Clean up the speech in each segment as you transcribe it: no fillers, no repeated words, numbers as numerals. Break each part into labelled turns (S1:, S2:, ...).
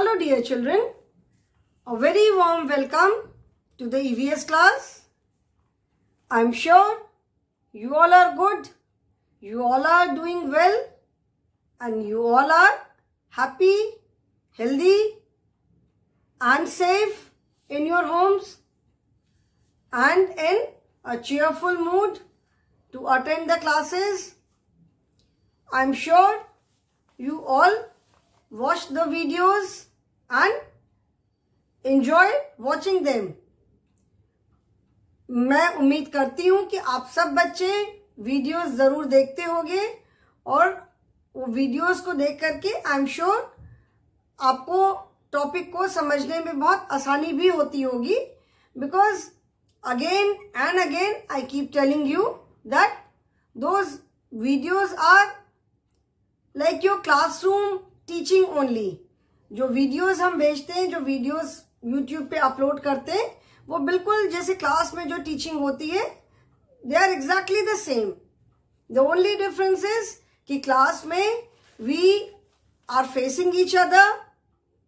S1: Hello dear children, a very warm welcome to the EVS class. I am sure you all are good, you all are doing well and you all are happy, healthy and safe in your homes and in a cheerful mood to attend the classes. I am sure you all watch the videos and enjoy watching them. मैं उम्मीद करती हूँ कि आप सब बच्चे videos जरूर देखते होंगे और वो वीडियोस को देख करके आई एम श्योर आपको टॉपिक को समझने में बहुत आसानी भी होती होगी, because again and again I keep telling you that those videos are like your classroom teaching only. जो वीडियोस हम भेजते हैं, जो वीडियोस यूट्यूब पे अपलोड करते हैं, वो बिल्कुल जैसे क्लास में जो टीचिंग होती है, they are exactly the same. The only difference is कि क्लास में we are facing each other,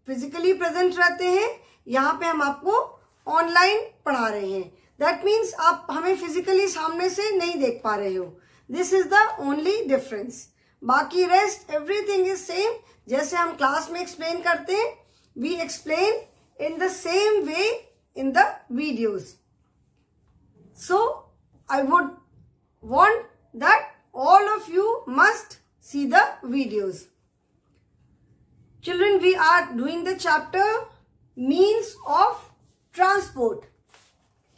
S1: physically present रहते हैं. यहाँ पे हम आपको ऑनलाइन पढ़ा रहे हैं. दैट मीन्स आप हमें फिजिकली सामने से नहीं देख पा रहे हो. This is the only difference. बाकी रेस्ट एवरीथिंग इज सेम. जैसे हम क्लास में एक्सप्लेन करते हैं, we explain in the same way in the videos. So I would want that all of you must see the videos. Children, we are doing the chapter means of transport.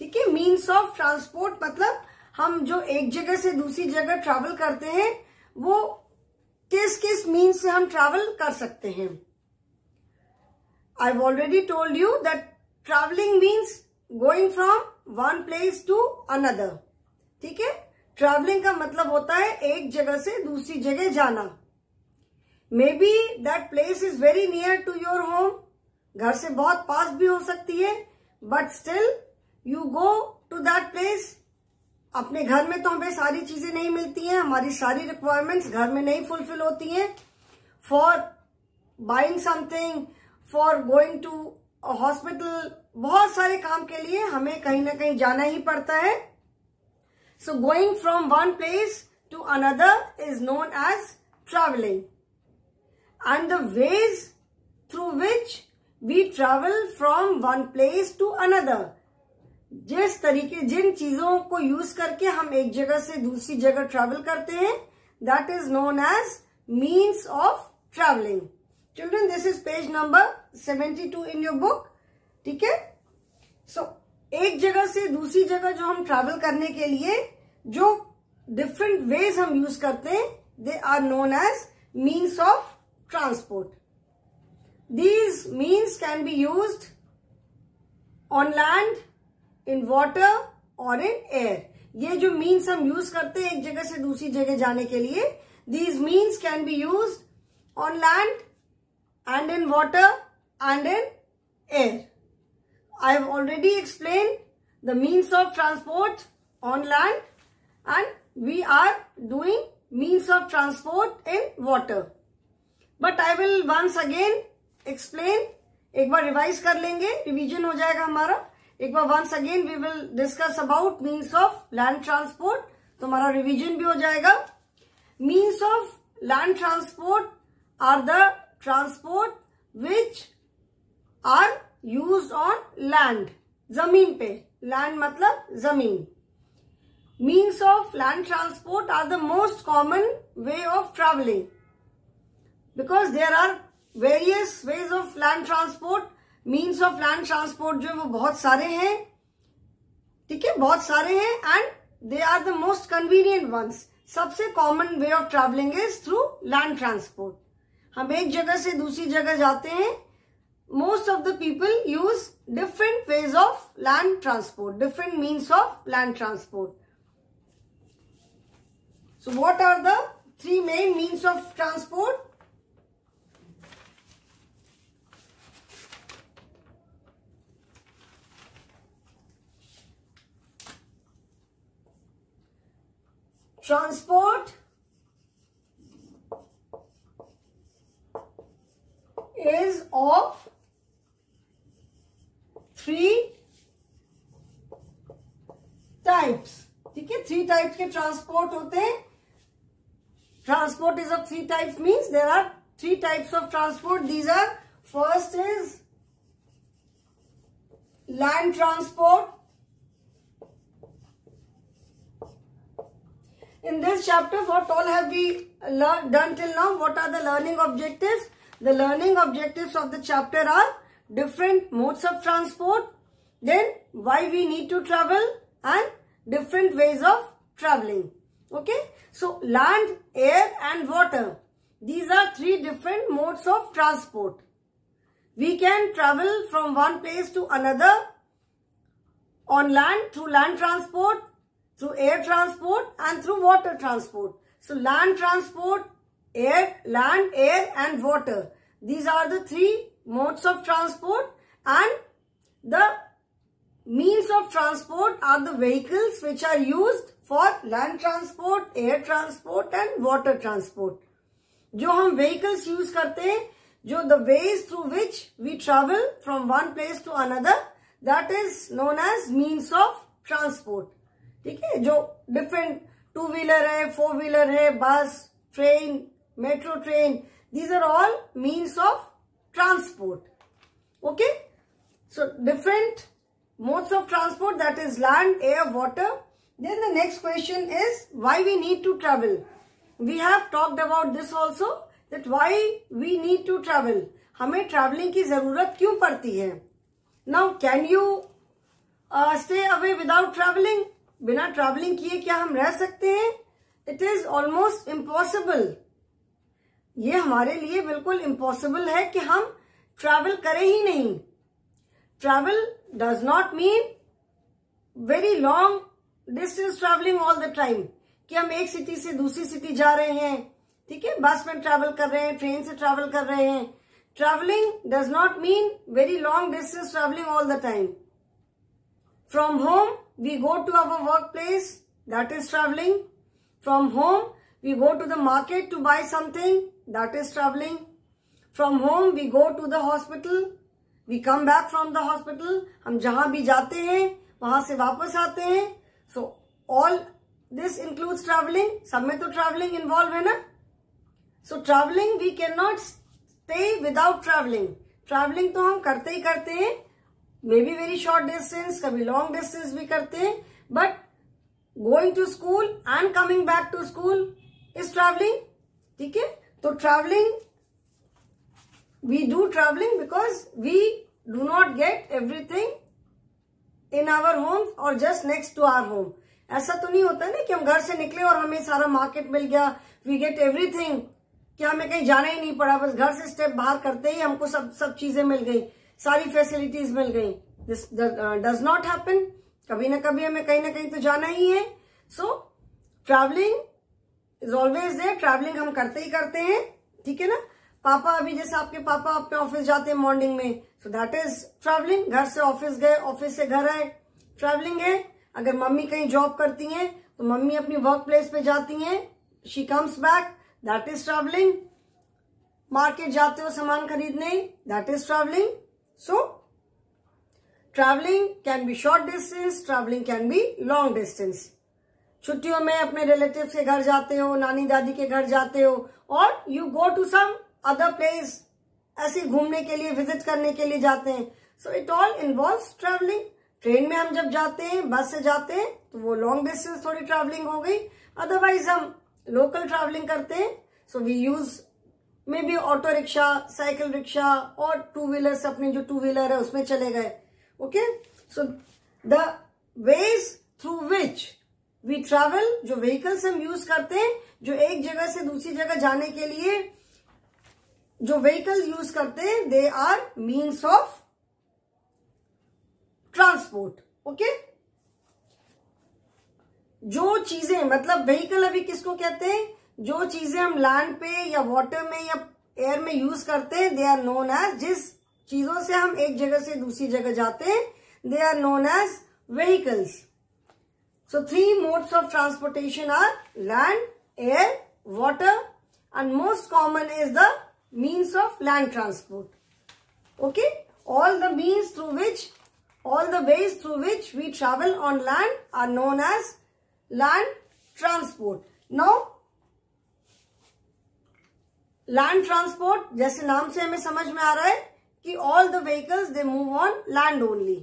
S1: ठीक है, means of transport मतलब हम जो एक जगह से दूसरी जगह ट्रैवल करते हैं, वो किस किस मीन्स से हम ट्रैवल कर सकते हैं. I have already told you that travelling means going from one place to another. ठीक है, ट्रैवलिंग का मतलब होता है एक जगह से दूसरी जगह जाना. Maybe that place is very near to your home. घर से बहुत पास भी हो सकती है, but still you go to that place. अपने घर में तो हमें सारी चीजें नहीं मिलती हैं, हमारी सारी रिक्वायरमेंट्स घर में नहीं फुलफिल होती हैं. For buying something, for going to hospital, बहुत सारे काम के लिए हमें कहीं ना कहीं जाना ही पड़ता है. So going from one place to another is known as travelling. And the ways through which we travel from one place to another, जिस तरीके जिन चीजों को यूज करके हम एक जगह से दूसरी जगह ट्रैवल करते हैं, that is known as means of travelling. Children, this is page number 72 in your book. ठीक है, सो एक जगह से दूसरी जगह जो हम ट्रैवल करने के लिए जो डिफरेंट वेज हम यूज करते हैं, they are known as means of transport. These means can be used on land, in water और इन एयर. ये जो मीन्स हम यूज करते हैं एक जगह से दूसरी जगह जाने के लिए, these means can be used on land and in water and in air. I have already explain the means of transport on land and we are doing means of transport in water. But I will once again explain. एक बार revise कर लेंगे, revision हो जाएगा हमारा. एक बार once again we will discuss about means of land transport, तो हमारा रिवीजन भी हो जाएगा. Means of land transport are the transport which are used on land, जमीन पे. लैंड मतलब जमीन. Means of land transport are the most common way of travelling, because there are various ways of land transport. Means of land transport जो है वो बहुत सारे हैं. ठीक है, बहुत सारे हैं and they are the most convenient ones. सबसे common way of travelling is through land transport. हम एक जगह से दूसरी जगह जाते हैं. Most of the people use different ways of land transport, different means of land transport. So what are the three main means of transport? Transport is of 3 types. ठीक है, 3 टाइप्स के ट्रांसपोर्ट होते हैं. Transport is of 3 types means there are 3 types of transport. These are, first is land transport. In this chapter, what all have we done till now? What are the learning objectives? The learning objectives of the chapter are different modes of transport, then why we need to travel, and different ways of traveling. Okay? So, land, air and water. These are 3 different modes of transport. We can travel from one place to another on land through land transport, through air transport and through water transport. So land transport, land, air and water. These are the 3 modes of transport, and the means of transport are the vehicles which are used for land transport, air transport and water transport. जो हम vehicles use करते हैं, जो the ways through which we travel from one place to another, that is known as means of transport. ठीक है, जो different 2 wheeler है, 4 wheeler है, bus, train, metro train, these are all means of transport. Okay, so different modes of transport, that is land, air, water. Then the next question is why we need to travel. We have talked about this also, that why we need to travel. हमें travelling की जरूरत क्यों पड़ती है. Now can you stay away without travelling. बिना travelling किए क्या हम रह सकते हैं. It is almost impossible. ये हमारे लिए बिल्कुल इम्पॉसिबल है कि हम ट्रैवल करें ही नहीं. Travel does not mean very long distance travelling all the time, कि हम एक सिटी से दूसरी सिटी जा रहे हैं. ठीक है, बस में ट्रैवल कर रहे हैं, ट्रेन से ट्रैवल कर रहे हैं. Travelling does not mean very long distance travelling all the time. From home, we go to our workplace, that is traveling. From home, we go to the market to buy something, that is traveling. From home, we go to the hospital, we come back from the hospital. हम जहां भी जाते हैं, वहां से वापस आते हैं. So, all this includes traveling. सब में तो traveling involved है ना. So, traveling, we cannot stay without traveling. Traveling तो हम करते ही करते हैं. May be very short distance, कभी लॉन्ग डिस्टेंस भी करते हैं, but going to school and coming back to school is travelling. ठीक है, तो travelling, we do travelling because we do not get everything in our home और just next to our home. ऐसा तो नहीं होता ना कि हम घर से निकले और हमें सारा मार्केट मिल गया, वी गेट एवरीथिंग, कि हमें कहीं जाना ही नहीं पड़ा, बस घर से स्टेप बाहर करते ही हमको सब चीजें मिल गई, सारी फैसिलिटीज मिल गई. This does not happen. कभी ना कभी हमें कहीं ना कहीं तो जाना ही है. So travelling is always there. Travelling हम करते ही करते हैं. ठीक है ना. पापा, अभी जैसे आपके पापा अपने ऑफिस जाते हैं मॉर्निंग में, सो दैट इज ट्रैवलिंग. घर से ऑफिस गए, ऑफिस से घर आए, ट्रैवलिंग है. अगर मम्मी कहीं जॉब करती हैं तो मम्मी अपनी वर्क प्लेस पे जाती हैं, she comes back, that is travelling. Market जाते हो सामान खरीदने, that is travelling. So, traveling can be short distance, traveling can be long distance. छुट्टियों में अपने रिलेटिव्स के घर जाते हो, नानी दादी के घर जाते हो, और you go to some other place, ऐसे घूमने के लिए, विजिट करने के लिए जाते हैं. So, it all involves traveling. Train में हम जब जाते हैं, बस से जाते हैं, तो वो लॉन्ग डिस्टेंस थोड़ी ट्रैवलिंग हो गई. अदरवाइज हम लोकल ट्रैवलिंग करते हैं. So we use maybe auto rickshaw, cycle rickshaw, और 2 व्हीलर्स, अपनी जो 2 व्हीलर है उसमें चले गए. Okay, so the ways through which we travel, जो व्हीकल्स हम यूज करते हैं, जो एक जगह से दूसरी जगह जाने के लिए जो व्हीकल यूज करते हैं, they are means of transport. Okay, जो चीजें, मतलब व्हीकल अभी किसको कहते हैं, जो चीजें हम लैंड पे या वाटर में या एयर में यूज करते हैं, दे आर नोन एज, जिस चीजों से हम एक जगह से दूसरी जगह जाते हैं, they are known as vehicles. So 3 modes of transportation are land, air, water, and most common is the means of land transport. Okay, all the ways through which we travel on land are known as land transport. Now, land transport, जैसे नाम से हमें समझ में आ रहा है कि all the vehicles they move on land only.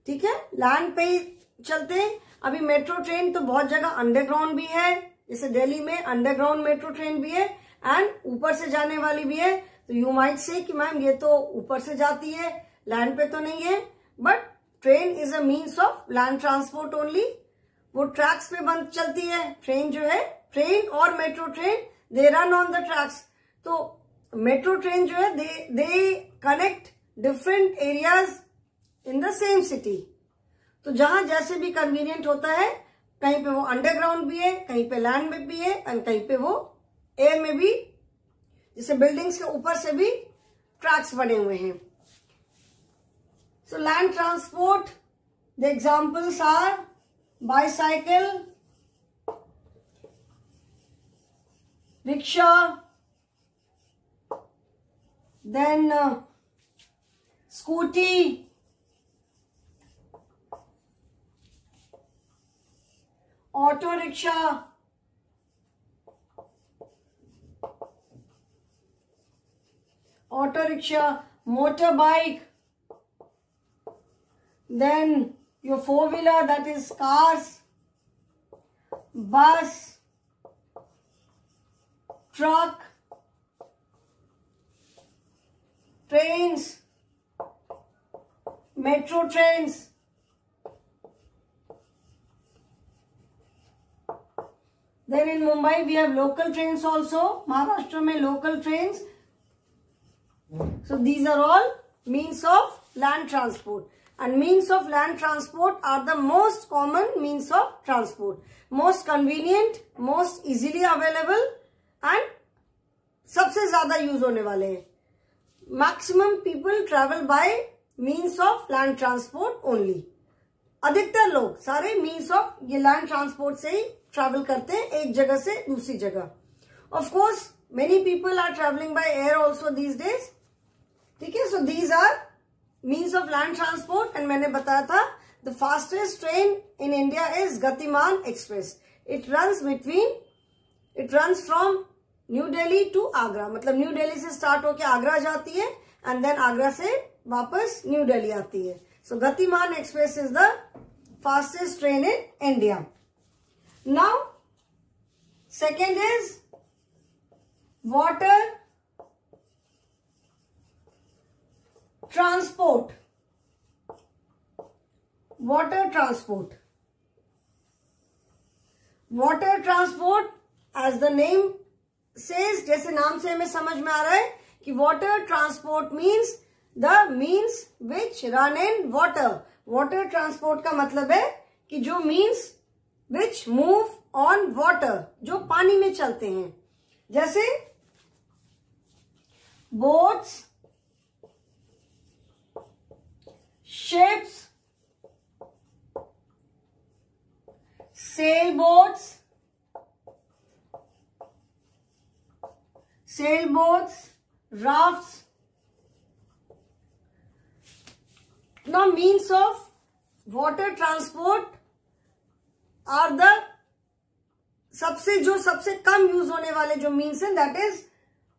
S1: ठीक है, लैंड पे ही चलते हैं. अभी मेट्रो ट्रेन तो बहुत जगह अंडरग्राउंड भी है, जैसे दिल्ली में अंडरग्राउंड मेट्रो ट्रेन भी है एंड ऊपर से जाने वाली भी है. तो यू माइट से कि मैम ये तो ऊपर से जाती है, लैंड पे तो नहीं है. But train is a means of land transport only. वो ट्रैक्स पे बंद चलती है. ट्रेन जो है, ट्रेन और metro train they run on the tracks. तो मेट्रो ट्रेन जो है they connect different areas in the same city. तो जहां जैसे भी कन्वीनियंट होता है, कहीं पे वो अंडरग्राउंड भी है, कहीं पे लैंड में भी है एंड कहीं पे वो एयर में भी, जैसे बिल्डिंग्स के ऊपर से भी ट्रैक्स बने हुए हैं. So land transport, the examples are bicycle, rickshaw, then scooty, auto rickshaw, motor bike, then your four-wheeler, that is cars, bus, truck, trains, metro trains. Then in Mumbai we have local trains also. Maharashtra में local trains. So these are all means of land transport. And means of land transport are the most common means of transport. Most convenient, most easily available and सबसे ज्यादा use होने वाले हैं. Maximum people travel by means of land transport only. अधिकतर लोग सारे means of ये land transport से ही ट्रैवल करते हैं एक जगह से दूसरी जगह. Of course many people are travelling by air also these days. ठीक है, so these are means of land transport. And मैंने बताया था the fastest train in India is Gatimaan express. It runs from New Delhi to Agra. मतलब New Delhi से start होकर आगरा जाती है एंड देन आगरा से वापस न्यू दिल्ली आती है. So Gatiman Express is the fastest train in India. Now, second is water transport. Water transport. Water transport, as the name says, जैसे नाम से हमें समझ में आ रहा है कि water transport means the means which run in water. Water transport का मतलब है कि जो means which move on water, जो पानी में चलते हैं, जैसे boats, ships, sailboats, rafts. Now, means of water transport are the सबसे कम यूज होने वाले जो मीन्स हैं, that is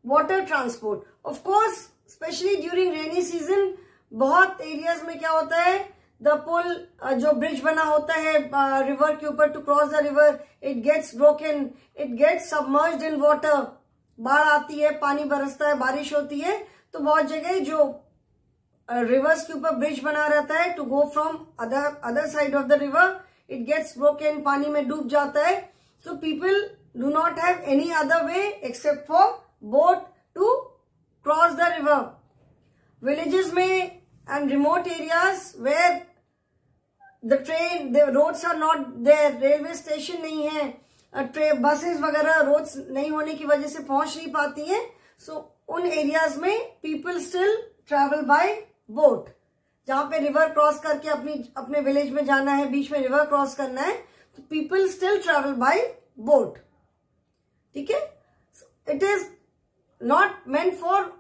S1: water transport. Of course specially during rainy season बहुत एरियाज में क्या होता है, द पुल जो ब्रिज बना होता है रिवर के ऊपर to cross the river, it gets broken, it gets submerged in water. बाढ़ आती है, पानी बरसता है, बारिश होती है, तो बहुत जगह जो रिवर्स के ऊपर ब्रिज बना रहता है to go from other side of the river, it gets broken, पानी में डूब जाता है. So people do not have any other way except for boat to cross the river. Villages में and remote areas where the roads are not there, railway station नहीं है, buses वगैरह roads नहीं होने की वजह से पहुंच नहीं पाती हैं. सो उन एरियाज में people still travel by boat. जहां पे रिवर क्रॉस करके अपने विलेज में जाना है, बीच में रिवर क्रॉस करना है, तो people still travel by boat. ठीक है, it is not meant for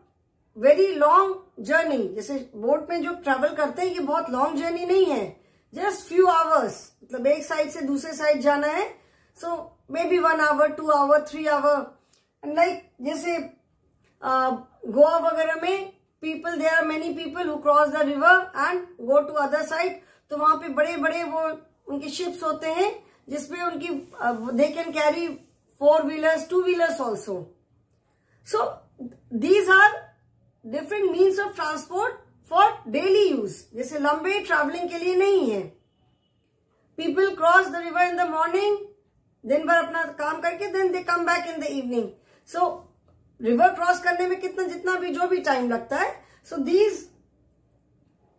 S1: very long journey. जैसे बोट में जो ट्रेवल करते हैं ये बहुत लॉन्ग जर्नी नहीं है, जस्ट फ्यू आवर्स, मतलब एक साइड से दूसरे साइड जाना है। So may be 1 hour, 2 hour, 3 hour। And like जैसे गोवा वगैरह में people, there are many people who cross the river and go to other side. तो वहां पे बड़े बड़े वो उनके शिप्स होते हैं जिसपे उनकी they can carry 4 wheelers, 2 wheelers also. So these are different means of transport for daily use. जैसे लंबे ट्रैवलिंग के लिए नहीं है। People cross the river in the morning, दिन भर अपना काम करके then they come back in the evening. So river cross करने में जितना भी जो भी टाइम लगता है। So these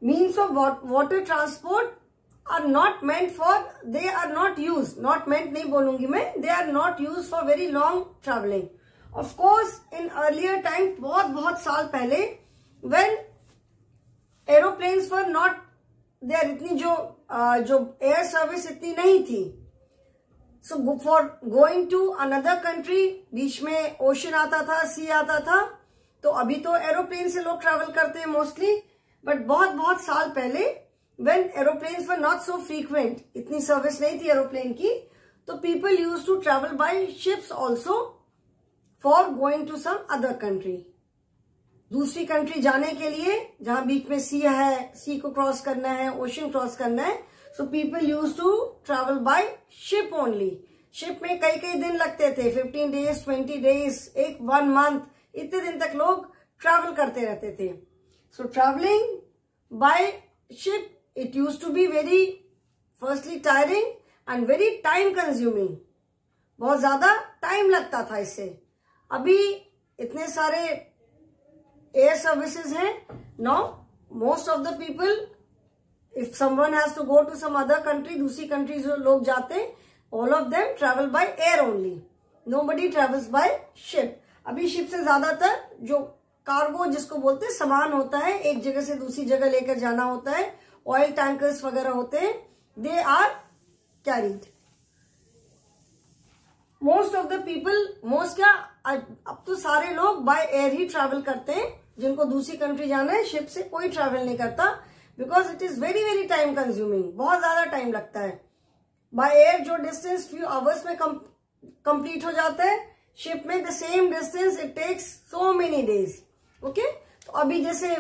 S1: means of water transport are not meant for, they are not use, not meant नहीं बोलूंगी मैं, they are not use for very long travelling. Of course in earlier time, बहुत साल पहले, when aeroplanes were not there, इतनी जो air service इतनी नहीं थी। So for going to another country, बीच में ओशन आता था, सी आता था। तो अभी तो एरोप्लेन से लोग ट्रैवल करते हैं मोस्टली, बट बहुत साल पहले when aeroplanes were not so frequent, इतनी सर्विस नहीं थी एरोप्लेन की, तो people use to travel by ships also for going to some other country. दूसरी कंट्री जाने के लिए जहां बीच में सी है, सी को क्रॉस करना है, ओशन क्रॉस करना है। So people use to travel by ship only. Ship में कई दिन लगते थे, 15 days, 20 days, 1 month, इतने दिन तक लोग ट्रैवल करते रहते थे। So travelling by ship, it use to be very firstly tiring and very time consuming. बहुत ज्यादा टाइम लगता था इससे। अभी इतने सारे एयर सर्विसेज हैं। Now most of the people, if someone has to go to some other country, दूसरी कंट्री जो लोग जाते हैं, all of them travel by air only, nobody travels by ship. अभी शिप से ज्यादातर जो कार्गो जिसको बोलते हैं, सामान होता है, एक जगह से दूसरी जगह लेकर जाना होता है, ऑयल टैंकर्स वगैरह होते हैं, they are carried. Most of the people, most क्या, अब तो सारे लोग बाय एयर ही ट्रैवल करते हैं। जिनको दूसरी कंट्री जाना है, शिप से कोई ट्रैवल नहीं करता, because it is very time consuming, बहुत ज्यादा टाइम लगता है। बाय एयर जो डिस्टेंस फ्यू आवर्स में कंप्लीट हो जाता है, शिप में the same distance it takes so many days. Okay, तो अभी जैसे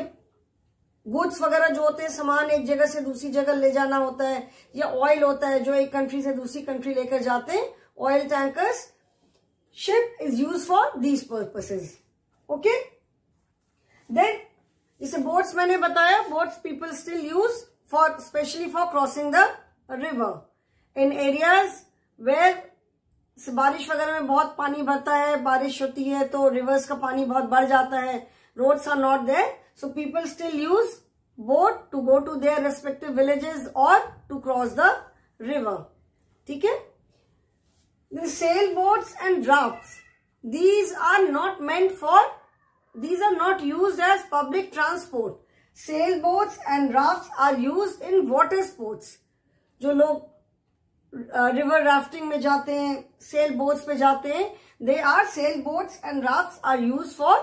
S1: गुड्स वगैरह जो होते हैं, सामान एक जगह से दूसरी जगह ले जाना होता है, या ऑयल होता है जो एक कंट्री से दूसरी कंट्री लेकर जाते हैं, oil tankers, ship is use for these purposes. Okay, then जैसे बोट्स मैंने बताया, boats people still use for, specially for crossing the river in areas where बारिश वगैरह में बहुत पानी भरता है, बारिश होती है तो रिवर्स का पानी बहुत बढ़ जाता है, roads are not there, so people still use boat to go to their respective villages और टू क्रॉस द रिवर। ठीक है, the sailboats and rafts, these are not meant for, these are not used as public transport. Sailboats and rafts are used in water sports. जो लोग river rafting में जाते हैं, cell boats पे जाते हैं, they are sail boats and rafts are use for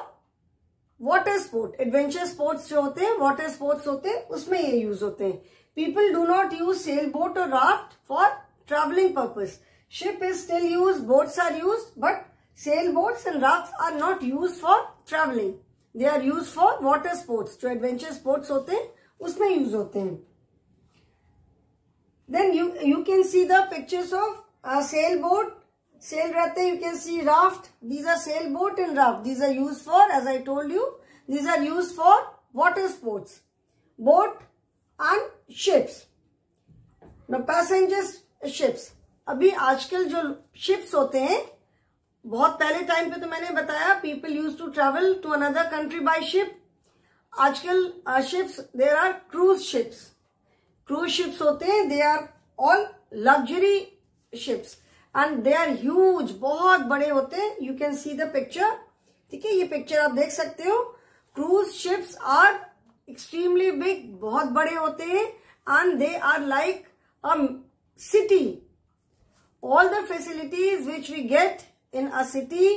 S1: water sport. Adventure sports जो होते हैं, वाटर स्पोर्ट्स होते हैं, उसमें ये यूज होते हैं। People do not use sail boat और raft for travelling purpose. Ship is still used, boats are used, but sailboats and rafts are not used for traveling. They are used for water sports. जो adventure sports होते हैं, उसमें use होते हैं। Then you can see the pictures of a sailboat. Sail रहते हैं, you can see raft. These are sailboat and raft. These are used for, as I told you, these are used for water sports. Boat and ships. Now passengers ships. अभी आजकल जो ships होते हैं, बहुत पहले time पे तो मैंने बताया people use to travel to another country by ship. आजकल ships, there are cruise ships. Cruise ships होते हैं, they are all luxury ships and they are huge, बहुत बड़े होते हैं। You can see the picture. ठीक है, ये पिक्चर आप देख सकते हो। Cruise ships are extremely big, बहुत बड़े होते हैं and they are like a city. All the facilities which we get in a city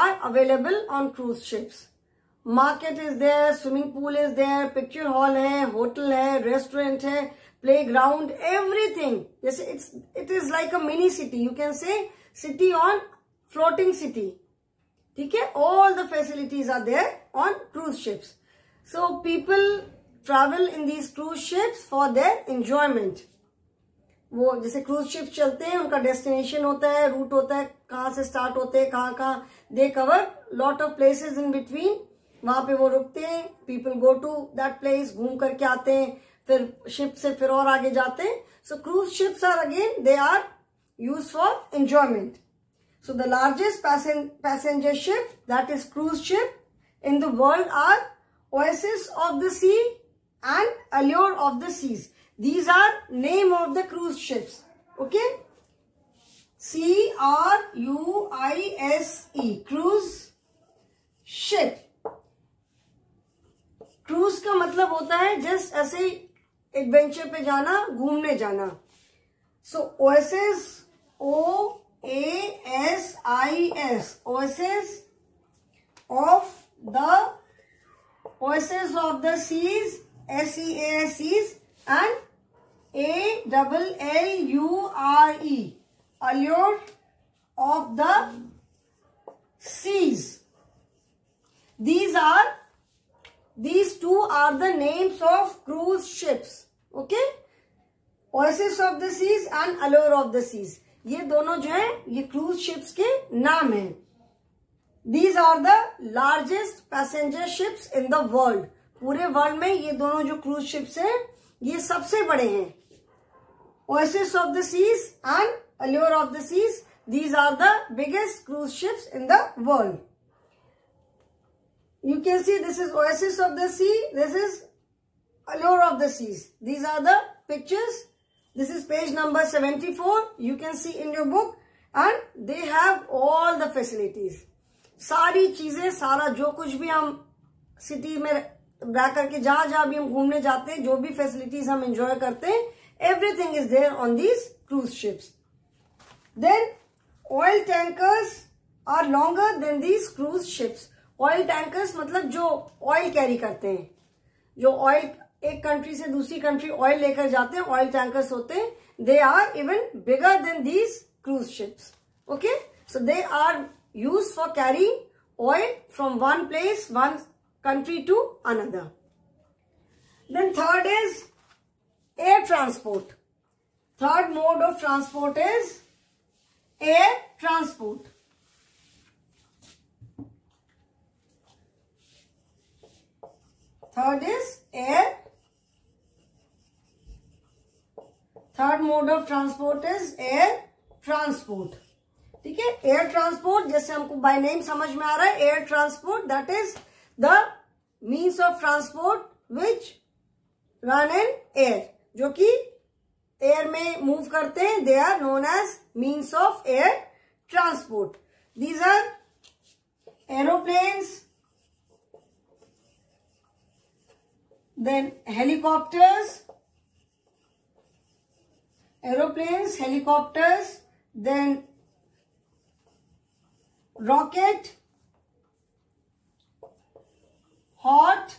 S1: are available on cruise ships. Market is there, swimming pool is there, picture hall है, hotel है, restaurant है, playground, everything. It is like a mini city. You can say city on floating city. ठीक है? All the facilities are there on cruise ships. So people travel in these cruise ships for their enjoyment. वो जैसे cruise ship चलते हैं, उनका destination होता है, root होता है, कहाँ से स्टार्ट होते हैं, कहाँ कहाँ, they cover lot of places in between. वहां पे वो रुकते हैं, people go to that place, घूम करके आते हैं, फिर शिप से फिर और आगे जाते हैं. So cruise ships are again they are use for enjoyment. So the largest passenger ship that is cruise ship in the world are Oasis of the sea and Allure of the seas. These are name of the cruise ships. Okay. C-R-U-I-S-E. Cruise ship. Cruise का मतलब होता है just ऐसे adventure पे जाना, घूमने जाना. So oasis, O-A-S-I-S. Oasis of the seas, S-E-A-S-E's, and A-L-L-U-R-E, allure of the seas. These two are the names of cruise ships. Okay, oasis of the seas and allure of the seas. ये दोनों जो है ये cruise ships के नाम हैं. These are the largest passenger ships in the world. पूरे world में ये दोनों जो क्रूज शिप्स हैं ये सबसे बड़े हैं. Oasis of the seas and Allure of the seas. These are the biggest cruise ships in the world. You can see this is Oasis of the sea. This is Allure of the seas. These are the pictures. This is page number 74. You can see in your book, and they have all the facilities. सारी चीजें, सारा जो कुछ भी हम city में जा करके जहां भी हम घूमने जाते हैं, जो भी फैसिलिटीज हम एंजॉय करते हैं, everything is there on these cruise ships. Then oil tankers are longer than these cruise ships. Oil tankers मतलब जो ऑयल कैरी करते हैं, जो ऑयल एक कंट्री से दूसरी कंट्री ऑयल लेकर जाते हैं, ऑयल टैंकर्स होते हैं. They are even bigger than these cruise ships. Okay, so they are use for carrying oil from one place, one country to another. Then third is air transport. Third mode of transport is air transport. Third mode of transport is air transport. ठीक है, air transport जैसे हमको by name समझ में आ रहा है. Air transport that is the means of transport which run in air, जो कि एयर में मूव करते हैं. they are known as means of air transport. These are aeroplanes, then helicopters, then rocket, hot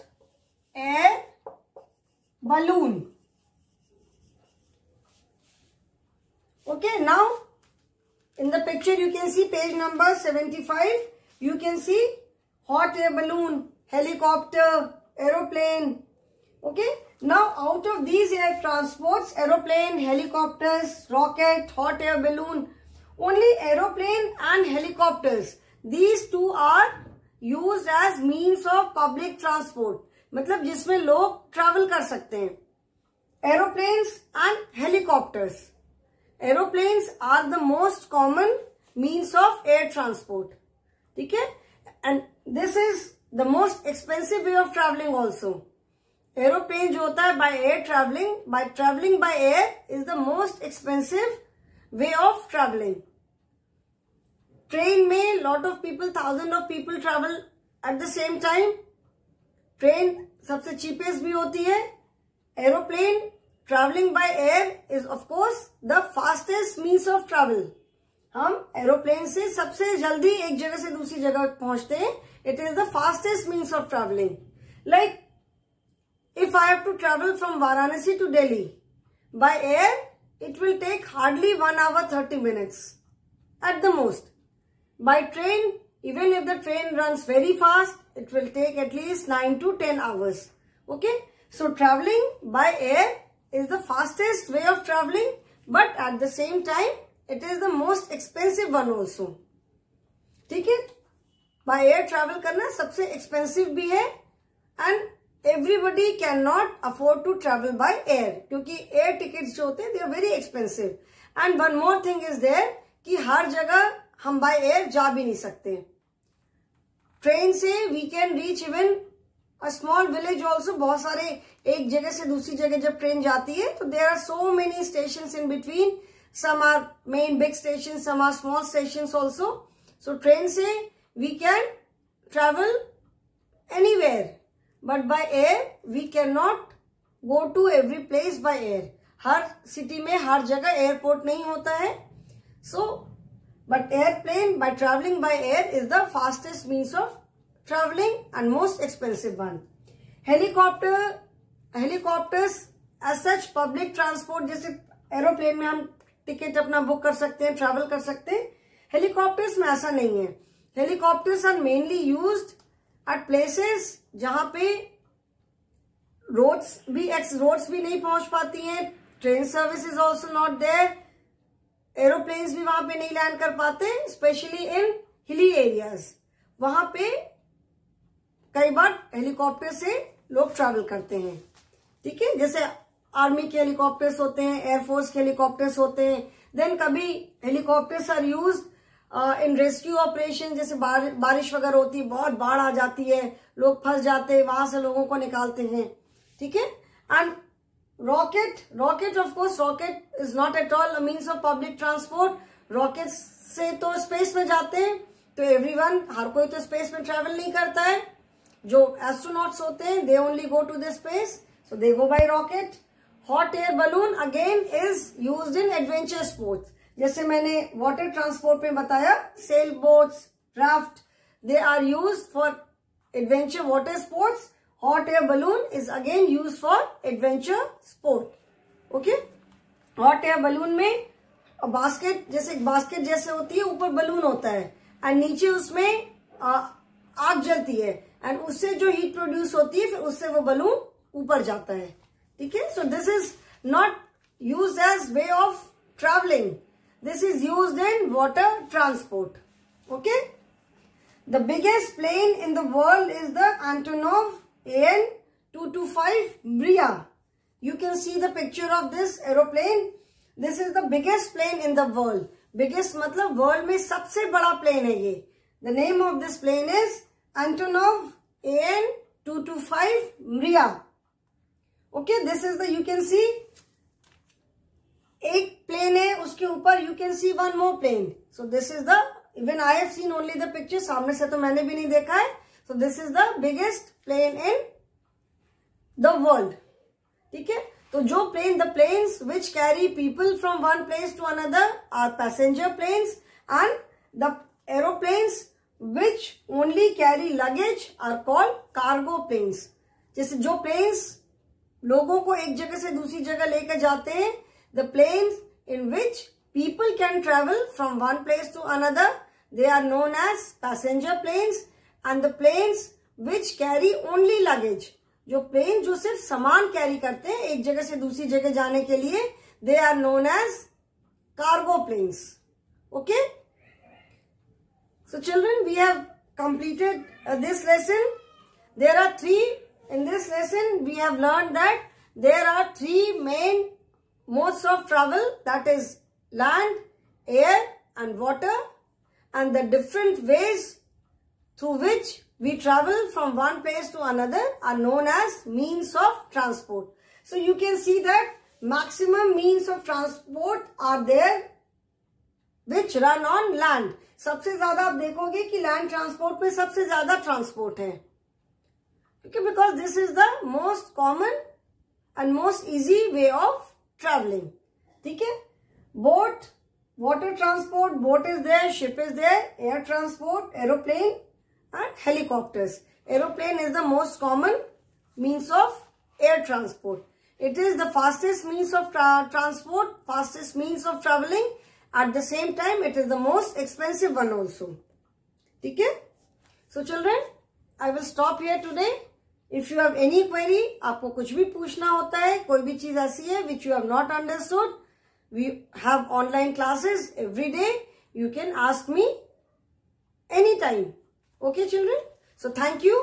S1: air balloon. Okay, now in the picture you can see page number 75. You can see hot air balloon, helicopter, aeroplane. Okay, now out of these air transports, aeroplane, helicopters, rocket, hot air balloon, only aeroplane and helicopters, these two are used as means of public transport. मतलब जिसमें लोग travel कर सकते हैं. Aeroplanes and helicopters. Aeroplanes are the most common means of air transport. ठीक है, and this is the most expensive way of traveling also. Aeroplane जो होता है by air traveling by air is the most expensive way of traveling. Train में lot of people, thousand of people travel at the same time. Train सबसे cheapest भी होती है. Aeroplane travelling by air is of course the fastest means of travel. हम aeroplane से सबसे जल्दी एक जगह से दूसरी जगह पहुंचते हैं. It is the fastest means of travelling. Like if I have to travel from Varanasi to Delhi by air, it will take hardly 1 hour 30 minutes at the most. By train, even if the train runs very fast, it will take at least 9 to 10 hours. Okay, so traveling by air is the fastest way of traveling, but at the same time it is the most expensive one also. ठीक है, by air travel करना सबसे expensive भी है, and everybody cannot afford to travel by air क्योंकि air tickets जो होते हैं they are very expensive. And one more thing is there कि हर जगह हम by air जा भी नहीं सकते. ट्रेन से we can reach even a small village also. बहुत सारे एक जगह से दूसरी जगह जब ट्रेन जाती है तो there are so many stations in between. Some are main big stations, some are small stations also. So train से we can travel anywhere. But by air, we cannot go to every place by air. Her city में हर जगह airport नहीं होता है. So, but airplane by traveling by air is the fastest means of traveling and most expensive one. Helicopters as such public transport, जैसे aeroplane में हम ticket अपना book कर सकते हैं, ट्रैवल कर सकते हैं. हेलीकॉप्टर्स में ऐसा नहीं है. Helicopters are mainly used at places जहां पे रोड्स भी नहीं पहुंच पाती हैं. Train service is also not there. Aeroplanes भी वहां पे नहीं लैंड कर पाते, स्पेशली इन हिली एरियाज. वहां पे कई बार हेलीकॉप्टर से लोग ट्रैवल करते हैं. ठीक है, जैसे आर्मी के हेलीकॉप्टर्स होते हैं, एयरफोर्स के हेलीकॉप्टर्स होते हैं. देन कभी helicopters are used in rescue operation. जैसे बारिश वगैरह होती है, बहुत बाढ़ आ जाती है, लोग फंस जाते हैं, वहां से लोगों को निकालते हैं. ठीक है. And rocket of course rocket is not at all a means of public transport. Rocket से तो स्पेस में जाते हैं, तो एवरीवन, हर कोई तो स्पेस में ट्रेवल नहीं करता है. जो एस्ट्रोनॉट्स होते हैं they only go to the space, so they go by rocket. Hot air balloon again is used in adventure sports. जैसे मैंने वाटर ट्रांसपोर्ट में बताया, sail boats, raft, they are used for adventure water sports. Hot air balloon is again used for adventure sport. Okay, hot air balloon में basket जैसे होती है, ऊपर balloon होता है एंड नीचे उसमें आग जलती है एंड उससे जो हीट प्रोड्यूस होती है फिर उससे वो बलून ऊपर जाता है. ठीक है, so this is not used as way of travelling. This is used in water transport. Okay. The biggest plane in the world is the Antonov AN-225 Mriya. You can see the picture of this aeroplane. This is the biggest plane in the world. Biggest मतलब world में सबसे बड़ा plane है ये. The name of this plane is Antonov AN-225 Mriya. Okay, this is the, you can see एक plane है, उसके ऊपर you can see one more plane. So this is the, even I have seen only the picture, सामने से तो मैंने भी नहीं देखा है. So this is the biggest plane in the world. ठीक है, तो जो plane, the planes which carry people from one place to another are passenger planes and the aeroplanes which only carry luggage are called cargo planes. जैसे जो planes लोगों को एक जगह से दूसरी जगह लेकर जाते हैं, the planes in which people can travel from one place to another, they are known as passenger planes. And the planes which carry only luggage, जो प्लेन जो सिर्फ सामान कैरी करते हैं एक जगह से दूसरी जगह जाने के लिए, they are known as cargo planes. Okay, so children, we have completed this lesson. There are in this lesson we have learned that there are three main modes of travel, that is land, air and water, and the different ways through which we travel from one place to another are known as means of transport. So you can see that maximum means of transport are there which run on land. सबसे ज्यादा आप देखोगे कि land transport पे सबसे ज्यादा transport है. Okay, because this is the most common and most easy way of traveling. ठीक है, boat water transport, boat is there, ship is there, air transport, aeroplane and helicopters. Aeroplane is the most common means of air transport. It is the fastest means of transport, fastest means of traveling. At the same time, it is the most expensive one also. Okay? So children, I will stop here today. If you have any query, आपको कुछ भी पूछना होता है, कोई भी चीज ऐसी है which you have not understood, we have online classes every day. You can ask me anytime. Okay children? So thank you.